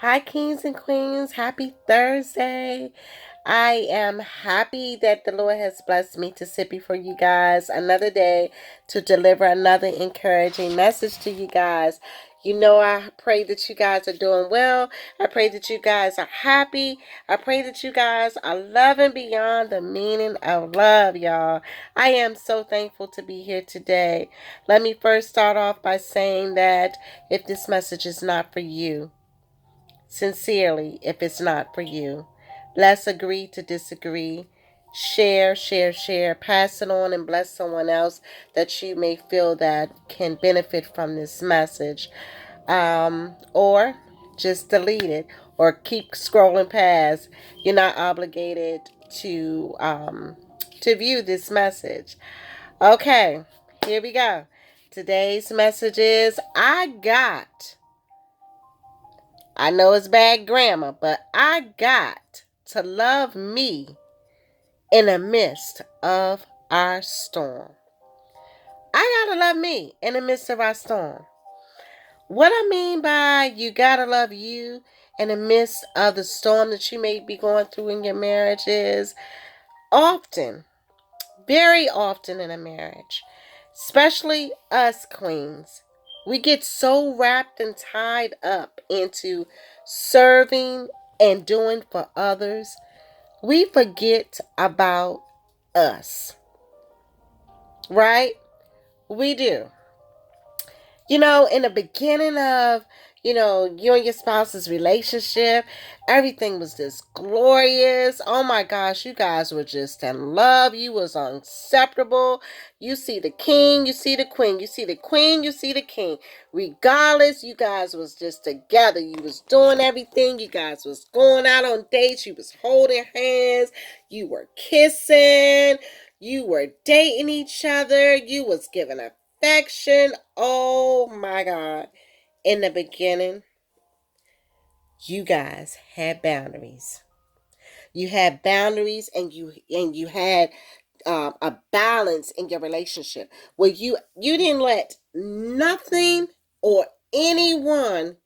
Hi, kings and queens. Happy Thursday. I am happy that the Lord has blessed me to sit before you guys another day to deliver another encouraging message to you guys. I pray that you guys are doing well. I pray that you guys are happy. I pray that you guys are loving beyond the meaning of love, y'all. I am so thankful to be here today. Let me first start off by saying that if this message is not for you, sincerely, if it's not for you, let's agree to disagree. Share, pass it on and bless someone else that you may feel that can benefit from this message. Or just delete it or keep scrolling past. You're not obligated to view this message. Okay, here we go. Today's message is I know it's bad grammar, but I got to love me in the midst of our storm. I gotta love me in the midst of our storm. What I mean by you gotta love you in the midst of the storm that you may be going through in your marriage is often, very often in a marriage, especially us queens, we get so wrapped and tied up into serving and doing for others, we forget about us, right? We do. In the beginning of, you and your spouse's relationship, everything was just glorious. Oh my gosh, you guys were just in love. You was inseparable. You see the king, you see the queen. You see the queen, you see the king. Regardless, you guys was just together. You was doing everything. You guys was going out on dates. You was holding hands. You were kissing. You were dating each other. You was giving affection. Oh my God. In the beginning, you guys had boundaries. You had boundaries and you had a balance in your relationship where you didn't let nothing or anyone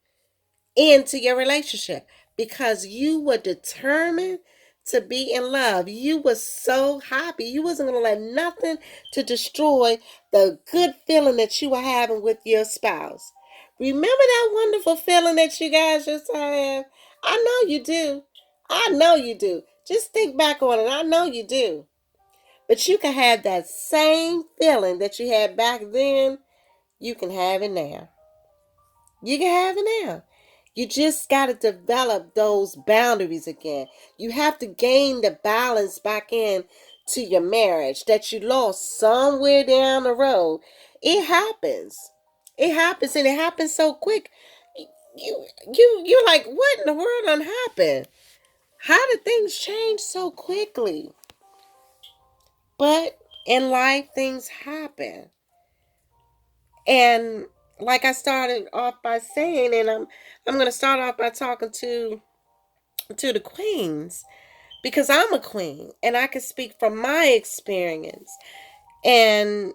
into your relationship because you were determined to be in love. You were so happy. You wasn't going to let nothing to destroy the good feeling that you were having with your spouse. Remember that wonderful feeling that you guys used to have? I know you do. I know you do. Just think back on it. I know you do. But you can have that same feeling that you had back then. You can have it now. You can have it now. You just got to develop those boundaries again. You have to gain the balance back in to your marriage that you lost somewhere down the road. It happens. It happens and it happens so quick. You're like, what in the world done happened? How did things change so quickly? But in life, things happen. And like I started off by saying, and I'm gonna start off by talking to the queens because I'm a queen and I can speak from my experience. And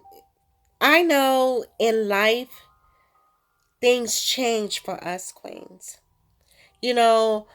I know in life things change for us queens. You know,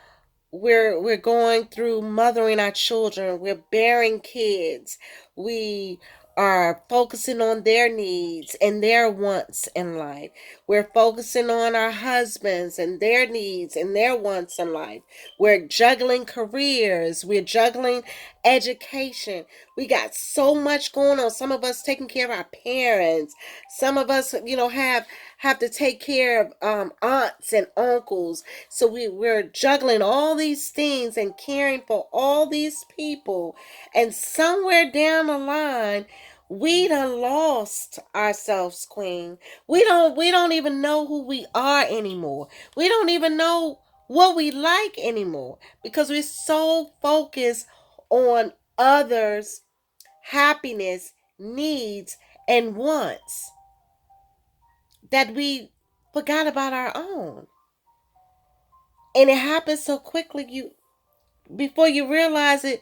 we're going through mothering our children, we're bearing kids, we are focusing on their needs and their wants in life. We're focusing on our husbands and their needs and their wants in life. We're juggling careers, we're juggling education. We got so much going on. Some of us taking care of our parents, some of us have to take care of aunts and uncles. So we're juggling all these things and caring for all these people. And somewhere down the line, we done lost ourselves, queen. We don't even know who we are anymore. We don't even know what we like anymore because we're so focused on others' happiness, needs, and wants that we forgot about our own. And it happens so quickly, you before you realize it,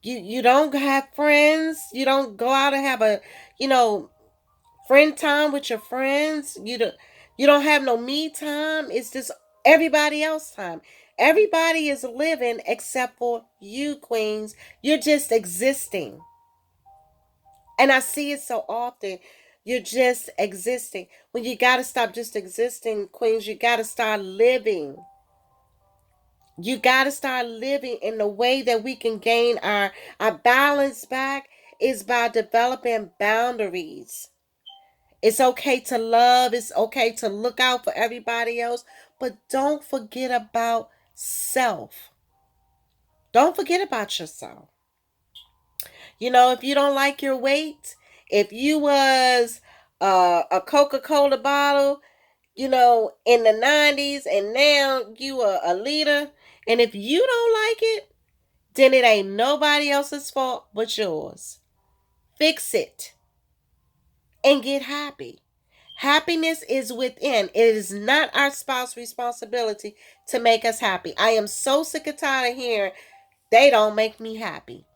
you don't have friends, you don't go out and have a you know friend time with your friends, you don't have no me time. It's just Everybody else time. Everybody is living except for you, queens. You're just existing. And I see it so often. You're just existing. When you got to stop just existing, queens, you got to start living. You got to start living in the way that we can gain our balance back is by developing boundaries. It's okay to love. It's okay to look out for everybody else. But don't forget about self. Don't forget about yourself. You know, if you don't like your weight, if you was a Coca-Cola bottle, you know, in the 90s and now you are a leader, and if you don't like it, then it ain't nobody else's fault but yours. Fix it and get happy. Happiness is within. It is not our spouse's responsibility to make us happy. I am so sick and tired of hearing they don't make me happy.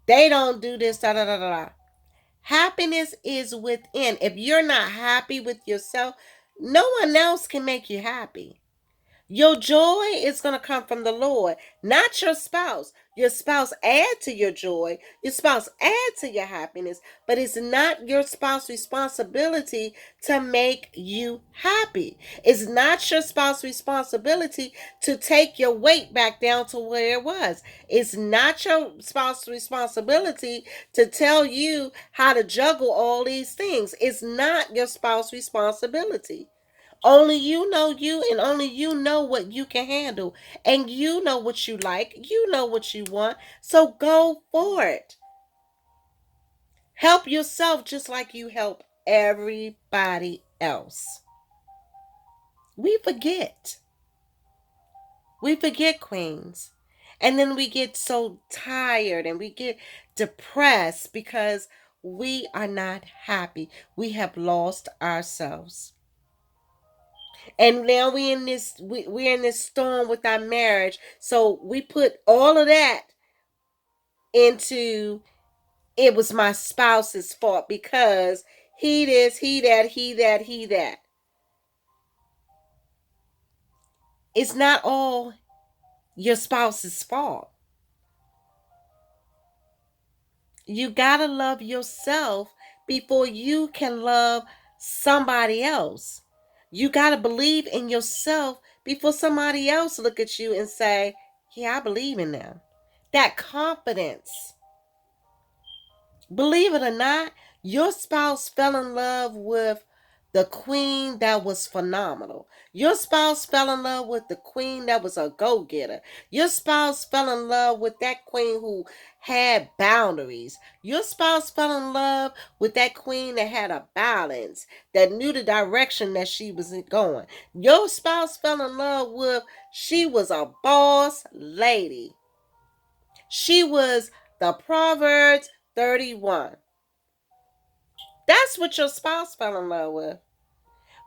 They don't do this, da da da da. Happiness is within. If you're not happy with yourself, no one else can make you happy. Your joy is going to come from the Lord, not your spouse. Your spouse add to your joy. Your spouse add to your happiness, but it's not your spouse's responsibility to make you happy. It's not your spouse's responsibility to take your weight back down to where it was. It's not your spouse's responsibility to tell you how to juggle all these things. It's not your spouse's responsibility. Only you know you, and only you know what you can handle. And you know what you like. You know what you want. So go for it. Help yourself just like you help everybody else. We forget. We forget, queens. And then we get so tired and we get depressed because we are not happy. We have lost ourselves. And now we're in this storm with our marriage. So we put all of that into it was my spouse's fault because he this, he that, he that, he that. It's not all your spouse's fault. You gotta love yourself before you can love somebody else. You gotta believe in yourself before somebody else look at you and say, yeah, I believe in them. That confidence. Believe it or not, your spouse fell in love with the queen that was phenomenal. Your spouse fell in love with the queen that was a go-getter. Your spouse fell in love with that queen who had boundaries. Your spouse fell in love with that queen that had a balance, that knew the direction that she was going. Your spouse fell in love with she was a boss lady. She was the Proverbs 31. That's what your spouse fell in love with.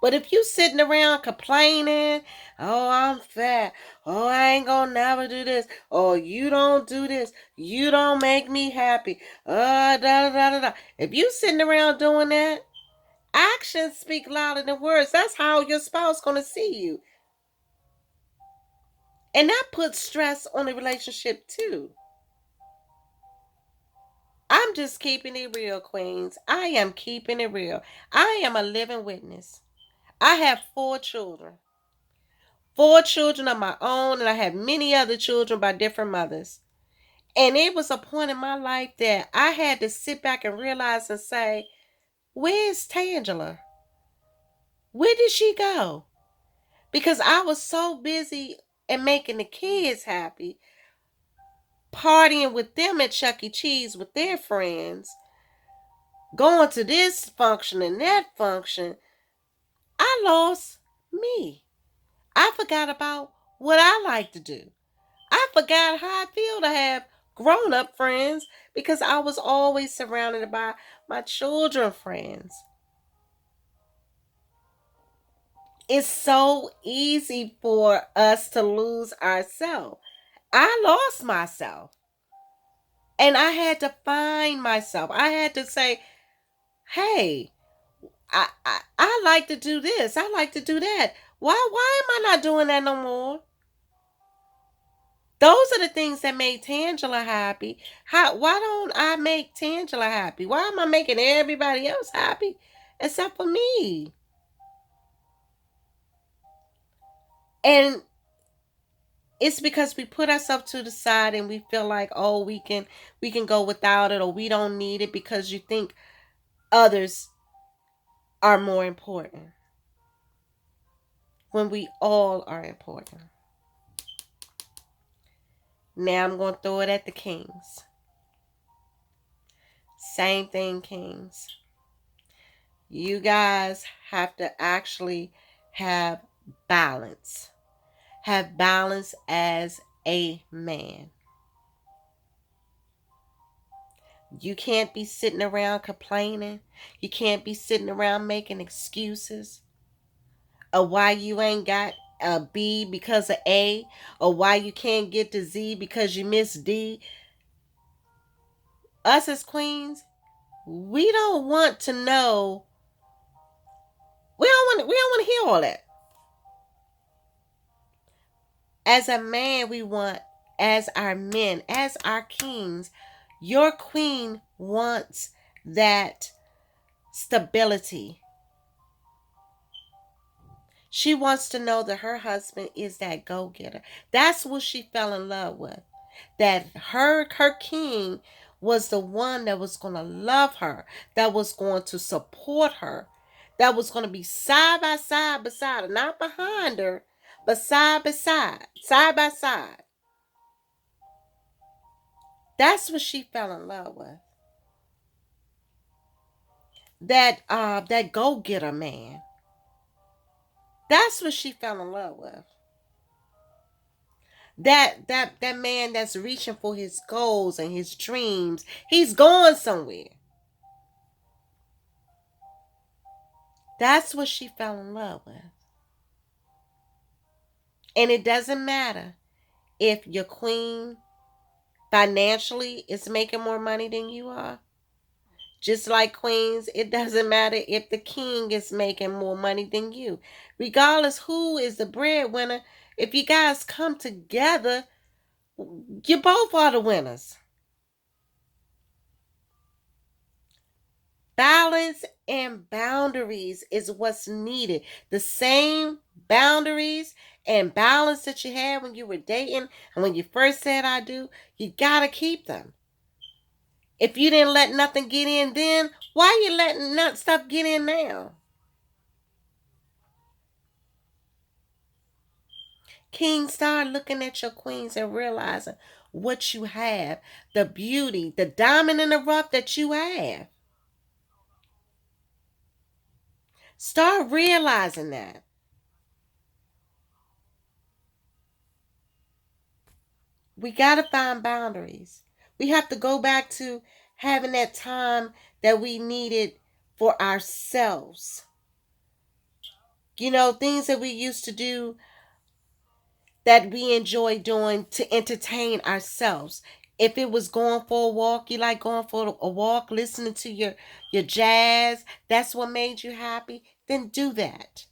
But if you sitting around complaining, oh, I'm fat. Oh, I ain't gonna never do this. Oh, you don't do this. You don't make me happy. Da da da da da. If you sitting around doing that, actions speak louder than words. That's how your spouse gonna see you. And that puts stress on the relationship too. I'm just keeping it real, queens. I am keeping it real. I am a living witness. I have 4 children. 4 children of my own, and I have many other children by different mothers. And it was a point in my life that I had to sit back and realize and say, where's Tangela? Where did she go? Because I was so busy in making the kids happy, partying with them at Chuck E. Cheese with their friends, going to this function and that function, I lost me. I forgot about what I like to do. I forgot how I feel to have grown up friends because I was always surrounded by my children friends. It's so easy for us to lose ourselves. I lost myself and I had to find myself. I had to say, hey, I like to do this. I like to do that. Why am I not doing that no more? Those are the things that made Tangela happy. Why don't I make Tangela happy? Why am I making everybody else happy except for me? And it's because we put ourselves to the side and we feel like, oh, we can go without it, or we don't need it, because you think others are more important when we all are important. Now I'm going to throw it at the kings. Same thing, kings. You guys have to actually have balance. Have balance as a man. You can't be sitting around complaining. You can't be sitting around making excuses of why you ain't got a B because of A, or why you can't get to Z because you missed D. Us as queens, we don't want to know. We don't want to hear all that. As a man, we want, as our men, as our kings, your queen wants that stability. She wants to know that her husband is that go-getter. That's what she fell in love with. That her king was the one that was going to love her, that was going to support her, that was going to be side by side beside her, not behind her, but side by side, side by side. That's what she fell in love with. That go-getter man. That's what she fell in love with. That man that's reaching for his goals and his dreams. He's going somewhere. That's what she fell in love with. And it doesn't matter if your queen financially is making more money than you are. Just like queens, it doesn't matter if the king is making more money than you. Regardless who is the breadwinner, if you guys come together, you both are the winners. Balance and boundaries is what's needed. The same boundaries and balance that you had when you were dating and when you first said I do, you gotta keep them. If you didn't let nothing get in then, why are you letting stuff get in now? King, start looking at your queens and realizing what you have, the beauty, the diamond in the rough that you have. Start realizing that. We got to find boundaries. We have to go back to having that time that we needed for ourselves. You know, things that we used to do that we enjoy doing to entertain ourselves. If it was going for a walk, you like going for a walk, listening to your jazz, that's what made you happy, then do that.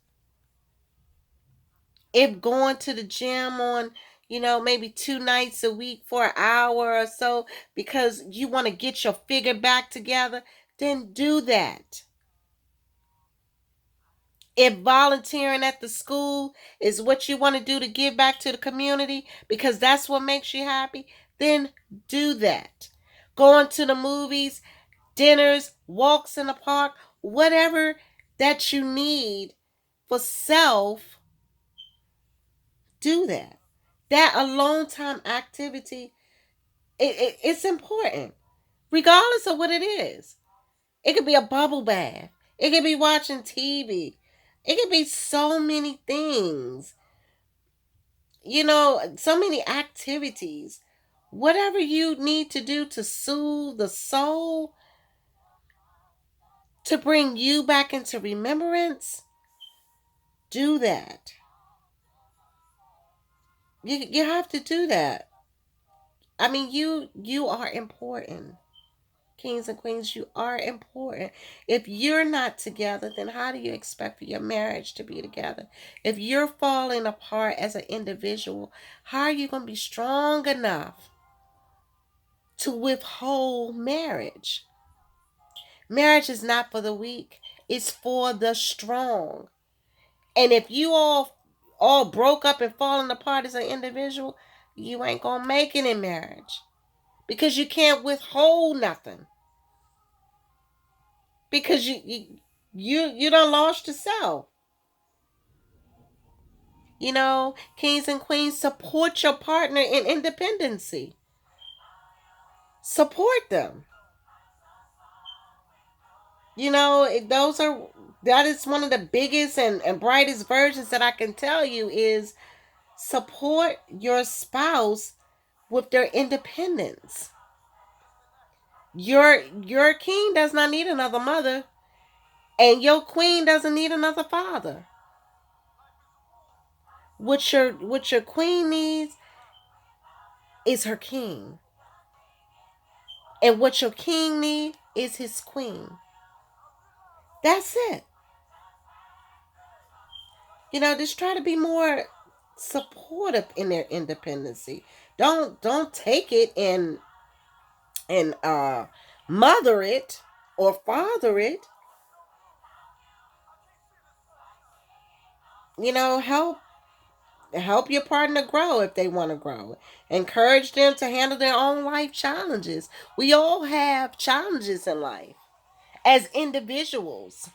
If going to the gym on, maybe 2 nights a week for an hour or so because you want to get your figure back together, then do that. If volunteering at the school is what you want to do to give back to the community because that's what makes you happy, then do that. Going to the movies, dinners, walks in the park, whatever that you need for self, do that. That alone time activity, it's important, regardless of what it is. It could be a bubble bath. It could be watching TV. It could be so many things. So many activities. Whatever you need to do to soothe the soul, to bring you back into remembrance, do that. You have to do that. I mean, you are important. Kings and queens, you are important. If you're not together, then how do you expect for your marriage to be together? If you're falling apart as an individual, how are you going to be strong enough to withhold marriage? Marriage is not for the weak, it's for the strong. And if you all broke up and falling apart as an individual, you ain't gonna make it in marriage because you can't withhold nothing because you done lost yourself. You know, kings and queens, support your partner in independency. Support them. You know, that is one of the biggest and brightest versions that I can tell you is support your spouse with their independence. Your king does not need another mother, and your queen doesn't need another father. What your queen needs is her king. And what your king needs is his queen. That's it. You know, just try to be more supportive in their independency. Don't take it and mother it or father it. You know, help your partner grow if they want to grow. Encourage them to handle their own life challenges. We all have challenges in life as individuals.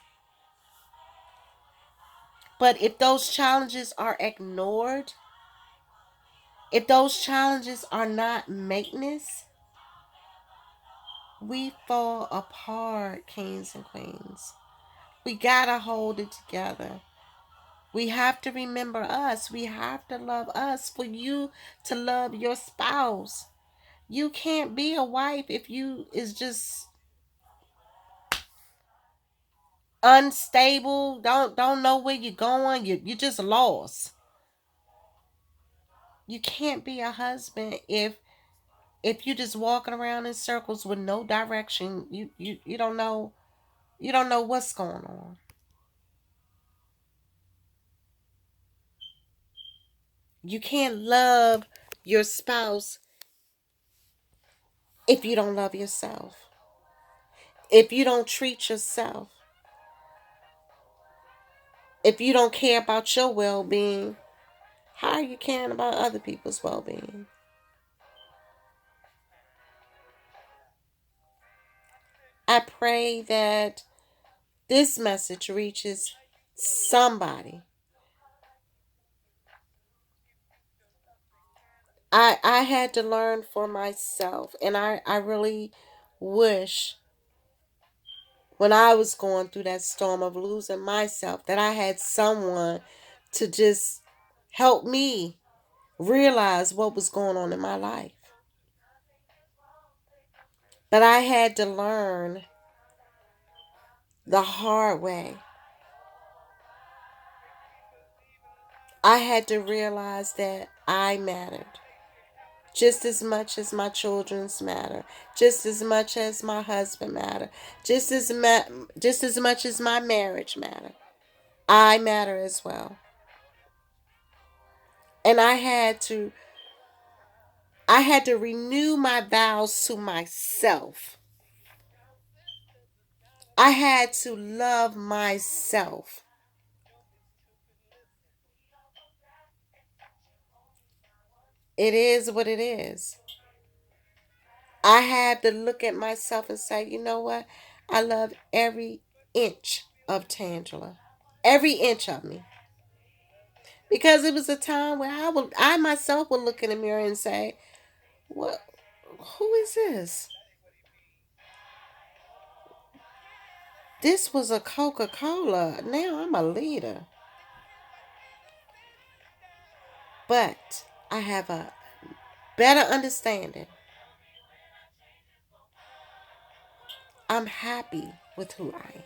But if those challenges are ignored, if those challenges are not maintenance, we fall apart, kings and queens. We gotta hold it together. We have to remember us. We have to love us for you to love your spouse. You can't be a wife if you is just unstable, don't know where you're going, you just lost. You can't be a husband if you just walking around in circles with no direction. You don't know, you don't know what's going on. You can't love your spouse if you don't love yourself. If you don't treat yourself, if you don't care about your well-being, how are you caring about other people's well-being? I pray that this message reaches somebody. I had to learn for myself, and I really wish when I was going through that storm of losing myself that I had someone to just help me realize what was going on in my life. But I had to learn the hard way. I had to realize that I mattered just as much as my children's matter, just as much as my husband matter, just as much as my marriage matter. I matter as well. And I had to renew my vows to myself. I had to love myself. It is what it is. I had to look at myself and say, you know what? I love every inch of Tangela. Every inch of me. Because it was a time where I myself would look in the mirror and say, what who is this? This was a Coca-Cola. Now I'm a leader. But I have a better understanding. I'm happy with who I am.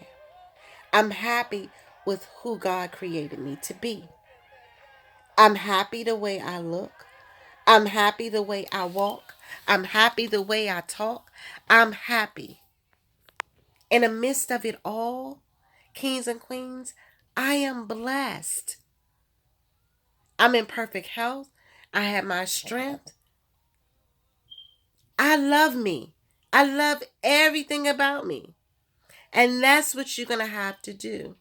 I'm happy with who God created me to be. I'm happy the way I look. I'm happy the way I walk. I'm happy the way I talk. I'm happy. In the midst of it all, kings and queens, I am blessed. I'm in perfect health. I have my strength. I love me. I love everything about me. And that's what you're going to have to do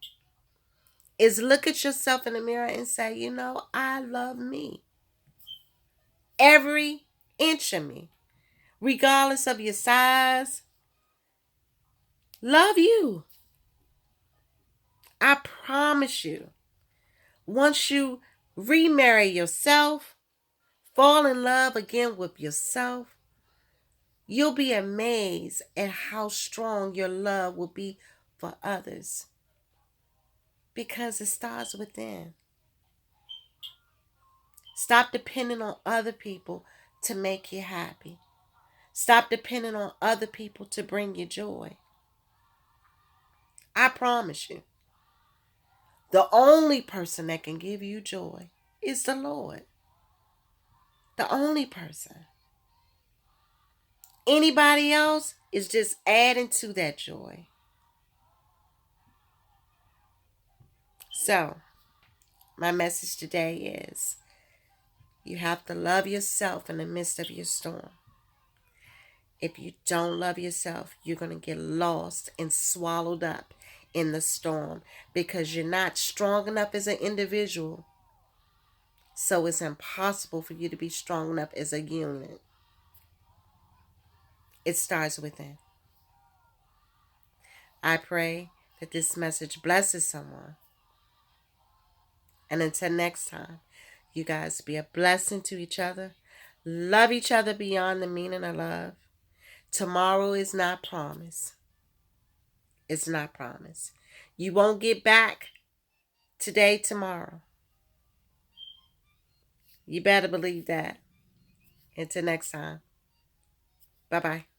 is look at yourself in the mirror and say, I love me. Every inch of me, regardless of your size, love you. I promise you. Once you remarry yourself, fall in love again with yourself, you'll be amazed at how strong your love will be for others because it starts within. Stop depending on other people to make you happy. Stop depending on other people to bring you joy. I promise you, the only person that can give you joy is the Lord. The only person. Anybody else is just adding to that joy. So, my message today is you have to love yourself in the midst of your storm. If you don't love yourself, you're going to get lost and swallowed up in the storm because you're not strong enough as an individual. So it's impossible for you to be strong enough as a unit. It starts within. I pray that this message blesses someone. And until next time, you guys be a blessing to each other. Love each other beyond the meaning of love. Tomorrow is not promised. It's not promised. You won't get back today, tomorrow. You better believe that. Until next time. Bye-bye.